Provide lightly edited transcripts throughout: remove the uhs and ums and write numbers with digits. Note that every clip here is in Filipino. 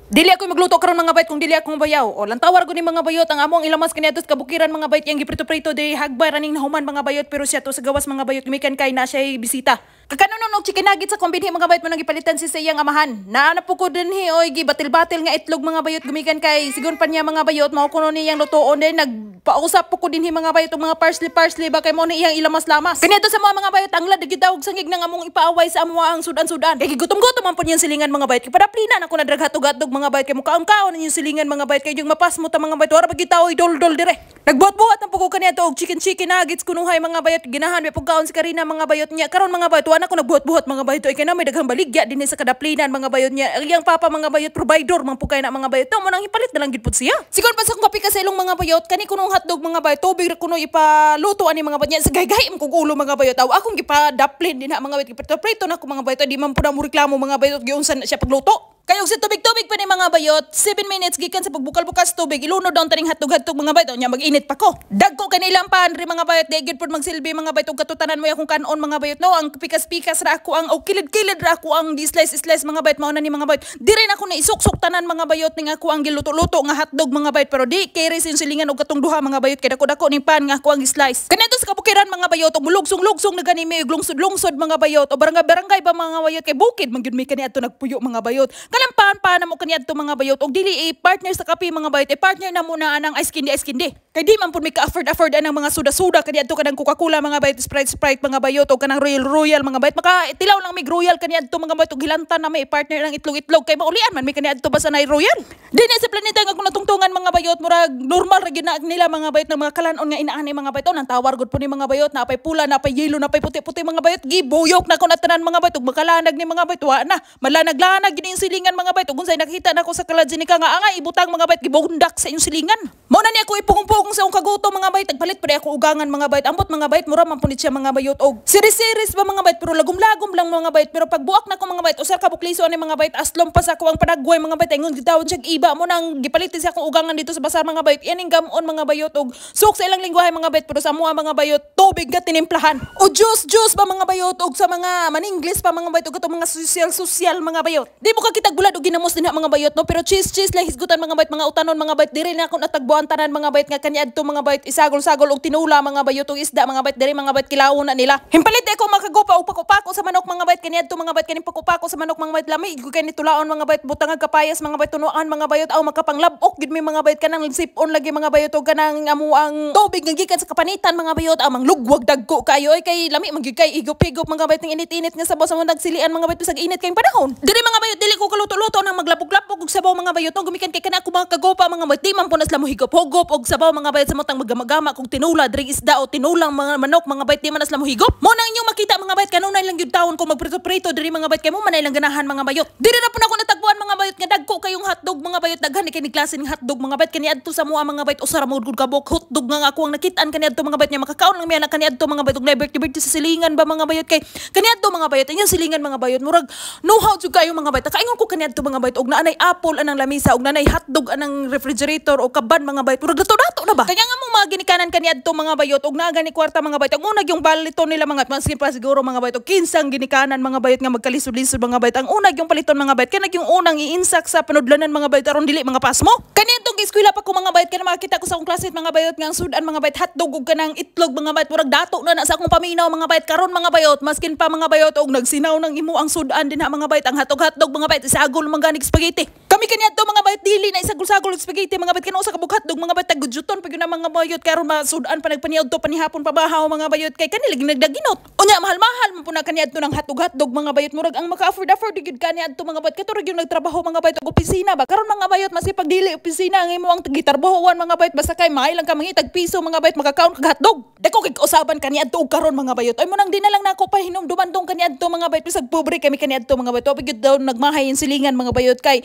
Dili ako magluto karon mga bayot kung dili ako bayaw. O lantawar ko ni mga bayot ang among ilamas kaniadtos kabukiran mga bayot yang giprito-prito diri hagbay raning nahuman mga bayot pero siya to sa gawas mga bayot gumikan kay na siya bisita. Kakanon og chicken nuggets sa kombinhi mga bayot mo nang gipalitan si sa iyang amahan. Naanap po ko dinhi oy gibatil-batil nga itlog mga bayot gumikan kay sigon pa niya mga bayot mao kuno niyang lutoon din nagpausap po ko dinhi mga bayot og mga parsley ba kay mo ni iyang ilamas-lamas. Kaniadto sa mga bayot ang lad gidawog sangig nang among ipaaway sa amo ang sudan-sudan. Kay gigutom-gutom man po niyang silingan mga bayot. Kipadaplinan ako na draghatog-hatog mga bayot kay mukaon-kaon ninyo silingan mga bayot kay yung mapas mo ta mga bayot wala pagitaw dol-dol dire. Nagbuhat-buhat ang pugo kaniadto og chicken nuggets kunuhay mga bayot ginahan may pagkaon si Karina mga bayot niya karon mga bayot wala ko nagbuhat-buhat mga bayot ay kana may daghang baligya dinhi sa kadaplinan mga bayot niya iyang papa mga bayot provider man pugay na mga bayot mo nang ipalit na lang gid pud siya. Sigon pa sa kung kapi ka sa ilong mga bayot kani kunong hotdog mga bayot tubig ra kuno ipaluto ani mga bayot niya sa gay-gay kog ulo mga bayot aw akong gipadaplin din ha mga bayot giprito-prito na ko mga bayot di man pud mo reklamo mga bayot giunsan siya pagluto. Kayong sa tubig-tubig pa ni mga bayot, 7 minutes gikan sa pagbukal-bukas tubig, ilunod daw taning hatog-hatog mga bayot, nya mag-init pa ko. Dagko kanilang panri mga bayot, digid pud magsilbi mga bayot ug katutanan mo akong kanon mga bayot no, ang pikas-pikas ra ako ang kilid-kilid ra ako ang di-slice mga bayot mao na ni mga bayot. Di rin ako na isuksok tanan mga bayot ning ako ang giluto-luto nga hotdog mga bayot pero di kay resin silingan og katong duha mga bayot kay dako-dako ning pan nga ako ang slice. Kanito sa kabukiran mga bayot og mulugsong-lugsong na gani may lungsod-lungsod mga bayot o barangay ba mga bayot kay bukid man gyud may kaniadto nagpuyo mga bayot. Kalampahan pa na mo kaniadto mga bayot og dili partner sa kape mga bayot partner na muna anang ice candy kay di man pud may ka-afford anang mga soda kaniadto kanang Coca-Cola mga bayot Sprite mga bayot og kanang Royal mga bayot maka tilaw lang may Royal kaniadto mga bayot og hilantan na may partner ng itlog kay maulian man may kaniadto ba sa nay Royal dinhi sa planeta nga kung natungtungan mga bayot murag normal ra gyud na nila mga bayot ng mga kalanon nga inaani mga bayot nang tawar gud po ni mga bayot na apay pula na apay yellow na apay puti-puti mga bayot gibuyok na ko na tanan mga bayot og makalanag ni mga bayot wa na malanag-lanag gid ang silingan mga bayot ug unsay nakita nako sa kaladjinika nga angay ibutang mga bayot gibundak sa inyong silingan mao na ni ako ipugong-pugong sa akong kagutom mga bayot nagpalit pa ako ugangan mga bayot ambot mga bayot mura man punit siya mga bayot og series ba mga bayot pero lagom-lagom lang mga bayot pero pagbuak na ko mga bayot usar ka bukliso ani mga bayot aslom pa sa ako ang panagway mga bayot ingon gitawon siya iba mo nang gipalitin siya akong ugangan dito sa basar mga bayot ining gamon mga bayot og suk sa ilang lingwahe mga bayot pero sa mua mga bayot tubig nga tinimplahan o juice ba mga bayot og sa mga maningles pa mga bayot og katong mga social mga bayot di mo ka kitag bulad og ginamos dinha mga bayot no pero cheese lang hisgutan mga bayot mga utanon mga bayot diri na ako natagbuan tanan mga bayot nga kaniadto mga bayot isagol-sagol og tinula mga bayot og isda mga bayot diri mga bayot kilawon na nila himpalit ako makagupa og pakupako sa manok mga bayot kaniadto mga bayot kaning pakupako sa manok mga bayot lami ig kay tulaon mga bayot butang kapayas mga bayot tunuan mga bayot aw makapanglabok gid mi mga bayot kanang sipon lagi mga bayot og kanang amo ang tubig nga gikan sa kapanitan mga bayot amang lugwag dagko kayo ay kay lami man gyud kay igop-igop mga bayot ng init-init nga sabaw sa mga nagsilian mga bayot bisag init kay panahon diri mga bayot dili ko kaluto-luto nang maglapog-lapog og sabaw mga bayot og gumikan kay kana ako mga kagopa mga bayot di man po nasla mo higop-hugop og sabaw mga bayot sa motang magama kog tinula diri isda o tinulang mga manok mga bayot di man nasla mo higop mo nang inyong makita mga bayot kanunay lang gyud taon ko magprito-prito diri mga bayot kay mo manay lang ganahan mga bayot diri na po na ako natagpuan mga bayot nga dagko kayong hotdog mga bayot daghan ni kini klase ng hotdog mga bayot kaniadto sa mua mga bayot usara mo gud kabok hotdog nga ako ang nakitaan kaniadto mga bayot nya makakaon lang miya na kaniadto mga bayot og liberty sa silingan ba mga bayot kay kaniadto mga bayot inyong silingan mga bayot murag know how jud kayo mga bayot kaingon ko kaniadto mga bayot og naanay apple anang lamisa og naanay hotdog anang refrigerator o kaban mga bayot murag dato na ba kanya nga mo mga ginikanan kaniadto mga bayot og naa gani kwarta mga bayot ang unag yung baliton nila mga maskin pa siguro mga bayot og kinsang ginikanan mga bayot nga magkalisod-lisod mga bayot ang unag yung paliton mga bayot kanag yung unang iinsak sa panudlanan mga bayot aron dili mga pasmo kaniadtong eskwela pa ko mga bayot kana makita ko sa akong klase mga bayot nga ang sudan mga bayot hotdog og kanang itlog mga bayot murag dato na sa akong paminaw mga bayot karon mga bayot maskin pa mga bayot og nagsinaw nang imo ang sudan din ha mga bayot ang hotdog mga bayot isagol mga ganig spaghetti kami kaniadto mga bayot dili na isagol-sagol og spaghetti mga bayot kana usa ka hotdog mga bayot tagudjuton pag na mga bayot karon masudan pa nagpaniad to panihapon pabahaw mga bayot kay kanila nagdaginot unya mahal-mahal man pud na kaniadto ng hotdog mga bayot murag ang maka-afford gid kaniadto mga bayot katurag yung nagtrabaho mga bayot og opisina ba karon mga bayot masipag dili opisina ang imo ang gitarbahoan mga bayot basta kay maay lang ka mangitag piso mga bayot makakaon kag hotdog dako kay usaban kaniadto og karon mga bayot ay mo nang di na lang nako pahinom dumandong kaniadto mga bayot bisag pobre kami kaniadto mga bayot pagid daw nagmahay yung silingan mga bayot kay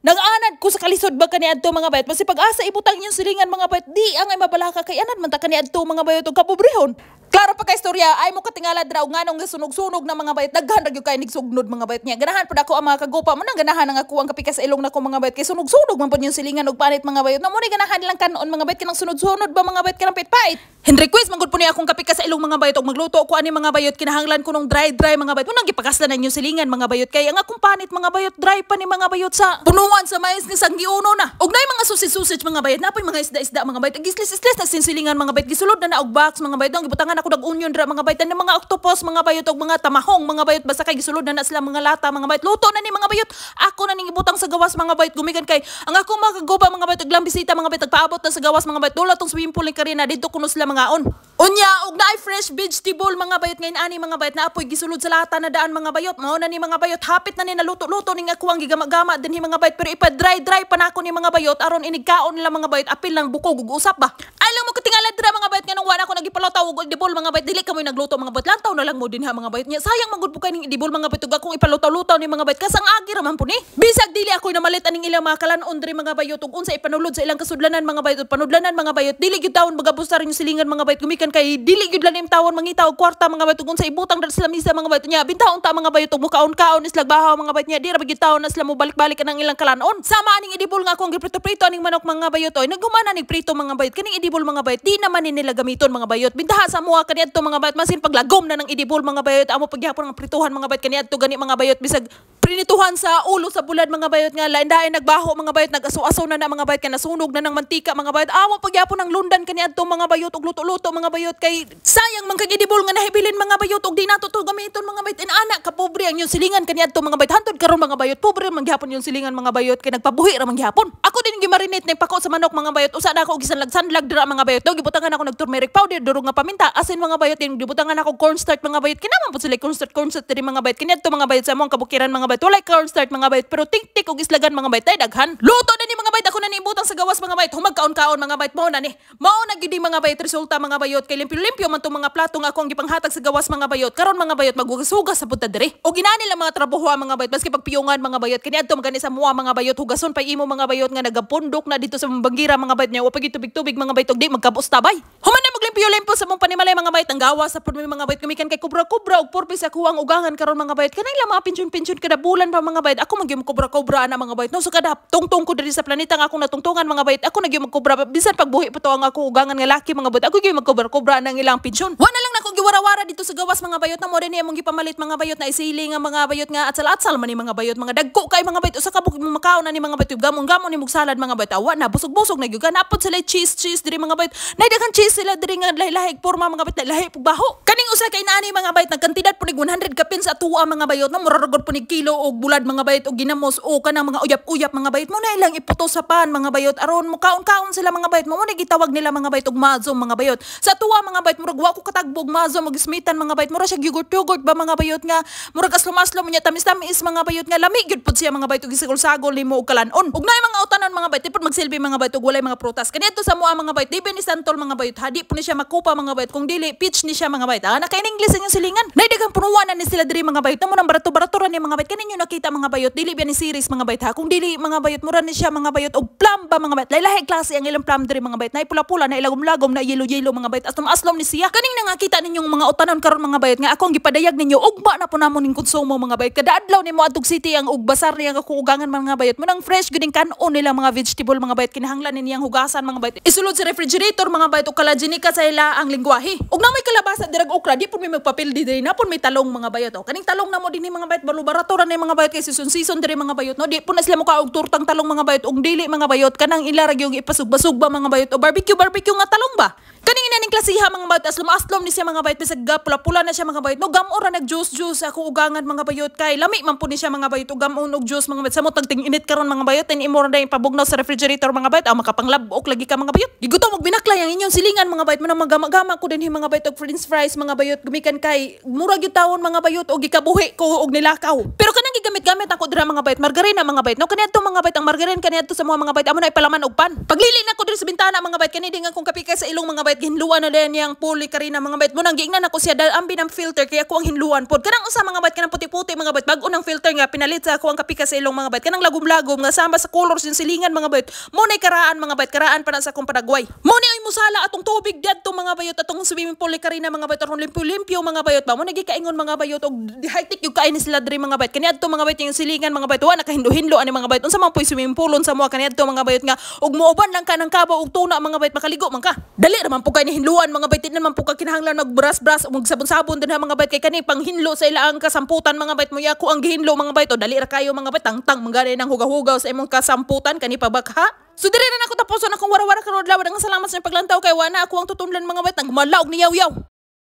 nag-anad ko sa kalisod ba kaniadto mga bayot masipag asa ibutang yung silingan mga bayot di angay mabalaka kay anad man ta kaniadto mga bayot og kapobrehon Klaro pa kay istorya ay mo katingala dra og nganong sunog-sunog na mga bayot daghan ra gyud kay nigsugnod mga bayot niya. Ganahan pud ako ang mga kagupa mo nang ganahan ang ako ang kapikas sa ilong nako mga bayot kay sunog-sunog man pud yung silingan og panit mga bayot. No mo ni ganahan lang kanon mga bayot kanang sunod-sunod ba mga bayot kanang pait-pait. Henry Quiz mangud po niya akong kapikas sa ilong mga bayot og magluto ko ani mga bayot kinahanglan ko nung dry mga bayot. Mo nang gipakaslan yung silingan mga bayot kay ang akong panit mga bayot dry pa ni mga bayot sa punuan sa mais ni sanggiuno na. Og nay mga susi-susich mga bayot napoy mga isda-isda mga bayot. Gislis-islis na sinsilingan mga bayot gisulod na og box mga bayot. Ang gibutangan ako dag onion dra mga bayot na mga octopus mga bayot og mga tamahong mga bayot basta kay gisulod na sila mga lata mga bayot. Luto na ni mga bayot. Ako na ning ibutang sa gawas mga bayot gumikan kay ang ako mga kaguba mga bayot og lang bisita mga bayot paabot na sa gawas mga bayot. Dula tong swimming pool ni Karina dito kuno sila mga on. Unya og naay fresh vegetable mga bayot ngayon ani mga bayot na apoy gisulod sa lata na daan mga bayot. Mao na ni mga bayot hapit na ni naluto-luto ning ako ang gigama-gama dinhi mga bayot pero ipa dry pa na ako ni mga bayot aron inigkaon nila mga bayot apil lang bukog ug usap ba. Ay lang mo katingala dira mga bayot nganong wala ko nagipalotaw og edibol mga bayot dili ka mo nagluto mga bayot lantaw na lang mo dinha mga bayot nya sayang magud po kay ning edibol mga bayot ug akong ipalutaw-lutaw ni mga bayot kasang agi ra man po ni. Bisag dili ako namalit aning ilang mga kalan-on diri mga bayot ug unsa ipanulod sa ilang kasudlanan mga bayot ug panudlanan mga bayot dili gyud tawon bagabustar yung silingan mga bayot gumikan kay dili gyud lanim tawon mangita og kwarta mga bayot ug unsa ibutang dira sila misa mga bayot nya bintawon ta mga bayot ug mukaon-kaon islag bahaw mga bayot nya di ra gyud tawon na sila mo balik-balik anang ilang kalan-on. Sama aning edibol nga akong giprito-prito aning manok mga bayot oy naghumana ning prito mga bayot kaning edibol mga bayot di naman ni nila gamiton mga bayot bintaha sa mua kaniadto mga bayot masin paglagom na ng edibol mga bayot amo pagyapon ng prituhan mga bayot kaniadto gani mga bayot bisag prinituhan sa ulo sa bulad mga bayot nga lain-dain nagbaho mga bayot nag-aso-aso na mga bayot kay nasunog na ng mantika mga bayot amo pagyapon ng lundan kaniadto mga bayot og luto-luto mga bayot kay sayang man kag edibol nga nahibilin mga bayot og di nato to gamiton mga bayot ana ka pobre ang yung silingan kaniadto mga bayot hantod karon mga bayot pobre man gyapon yung silingan mga bayot kay nagpabuhi ra man gyapon. Ako din gimarinate na pako sa manok mga bayot usa na ako og gisanlag-sanlag dira mga bayot daw gibutangan ako nag turmeric powder durog nga paminta asin mga bayot din gibutangan ako cornstarch mga bayot kinaman pud sila cornstarch diri mga bayot kaniadto mga bayot sa among kabukiran mga bayot walay cornstarch mga bayot pero tik-tik og islagan mga bayot ay daghan. Luto na ni mga bayot ako na niibutang sa gawas mga bayot humag kaon-kaon mga bayot mao na ni. Mao na gid mga bayot resulta mga bayot kay limpyo-limpyo man tong mga plato nga ako ang gipanghatag sa gawas mga bayot karon mga bayot maghugas-hugas sa punta diri. O ginani lang mga trabaho mga bayot maski pagpiyungan mga bayot kaniadto magani sa mua mga bayot hugason pa imo mga bayot nga nagapundok na dito sa Banggira mga bayot nya wa pagit tubig-tubig mga bayot og di magkabustabay. Human na maglimpyo-limpyo sa mong panimalay mga bayot ang gawas sa pud mga bayot kumikan kay kubra-kubra og purpose sa kuwang ugangan karon mga bayot kanay lang mga pensyon-pensyon kada bulan pa mga bayot ako magyum kubra-kubra ana mga bayot no so kada tungtong ko diri sa planeta nga akong natungtungan mga bayot ako nagyum magkubra bisan pagbuhi pa to ang ako ugangan nga laki mga bayot ako gyud magkubra-kubra nang ilang pensyon. Wa na lang nako giwara-wara dito sa gawas mga bayot na mo din imong gipamalit mga bayot na isiling nga mga bayot nga atsal-atsal man ni mga bayot mga dagko kay mga bayot usa ka bukid mo makaon na ni mga bayot gamon-gamon ni mug salad mga bayot awa na busog-busog na gyud napod sila cheese diri mga bayot nay daghang cheese sila diri nga lahi-lahi porma mga bayot lahi pug baho kaning usa kay naani mga bayot nagkantidad punig 100 ka pin sa tuwa mga bayot na muraragod punig kilo og bulad mga bayot og ginamos o kanang mga uyap-uyap mga bayot mo na ilang iputos sa pan mga bayot aron mo kaon-kaon sila mga bayot mo na gitawag nila mga bayot og mazom mga bayot sa tuwa mga bayot murag wa ko katagbog mazom og ismitan mga bayot mura siya yogurt ba mga bayot nga murag aslo-maslo mo nya tamis-tamis mga bayot nga lami gyud pud siya mga bayot og isagol-sagol nimo og kalan-on ug nay mga utanon mga bayot pud magsilbi mga bayot og walay mga prutas kanito sa mua mga bayot di ni santol mga bayot hadi po ni siya makupa mga bayot kung dili peach ni siya mga bayot na kay English ang silingan nay daghang punuan na ni sila diri mga bayot mo nang barato-barato ra ni mga bayot kaninyo nakita mga bayot dili ba ni series mga bayot ha kung dili mga bayot mura ni siya mga bayot og plum ba mga bayot lahi klase ang ilang plum diri mga bayot nay pula-pula na ilagom-lagom na yellow mga bayot aslom ni siya kaning nakita ninyong mga utanon karon mga bayot nga akong gipadayag ninyo ugba na po namon ning konsumo mga bayot kada adlaw nimo adtog city ang ug basar niya ako ugangan mga bayot mo nang fresh guding kanon nila mga vegetable mga bayot kinahanglan niyang hugasan mga bayot isulod sa refrigerator mga bayot og kalajinika sa ila ang lingwahe ug na may kalabasa dirag okra di pud may magpapildi diri na pud may talong mga bayot kaning talong na mo dinhi mga bayot balubarato ra ni mga bayot kay season diri mga bayot no di pud na sila mo kaog turtang talong mga bayot ug dili mga bayot kanang ilarag yung ipasugba-sugba mga bayot o barbecue nga talong ba kaning inaning klasiha mga bayot aslom ni siya mga bayot bisag pula-pula na siya mga bayot no gamon ra nag juice ako ugangan mga bayot kay lami man pud ni siya mga bayot ug gamon og juice mga bayot sa mo tagting init karon mga bayot tin imo ra day pabugnaw sa refrigerator mga bayot ang makapanglabok lagi ka mga bayot gigutom og binaklay ang inyong silingan mga bayot mo nang magama-gama ko dinhi mga bayot og french fries mga bayot gumikan kay mura gyud tawon mga bayot og gikabuhi ko og nilakaw pero kanang gigamit-gamit ako dira mga bayot margarina mga bayot no kaniadto mga bayot ang margarine kaniadto sa mga bayot amo na ipalaman og pan hinluan. Paglili na ko diri sa bintana mga bayot kani dingan kong kapika sa ilong mga bayot hinluan na din yang puli karina mga bayot mo nang giingnan ako siya dahil ambi ng filter kaya ko ang hinluan pod. Kanang usa mga bayot kanang puti-puti mga bayot bag-o ng filter nga pinalit sa ako ang kapika sa ilong mga bayot kanang lagom-lagom nga sama sa colors yung silingan mga bayot. Mo nay karaan mga bayot karaan pa na sa akong padagway. Mo ni ay musala atong tubig dadto mga bayot atong swimming pool ni karina mga bayot aron limpyo-limpyo mga bayot ba mo nagikaingon mga bayot og high-tech yung kain sila diri mga bayot kani adto mga bayot yung silingan mga bayot wa nakahinlo-hinlo ani mga bayot unsa man poy swimming poolon sa mo kani adto mga bayot nga og muuban lang ka ng kabo og tuna mga bayot makaligo man ka dali naman po kay ni hinluan mga bayot naman po ka kinahanglan magbras-bras og sabon-sabon din ha mga bayot kay kani panghinlo sa ilaang kasamputan mga bayot mo ya ko ang gihinlo mga bayot o dali ra kayo mga bayot tangtang mangani nang hugaw-hugaw sa imong kasamputan kani pabakha. So diri na ako tapuson akong wara-wara karon adlaw ang salamat sa paglantaw kay wana ako ang tutunlan mga bayot nang malaog ni yaw-yaw.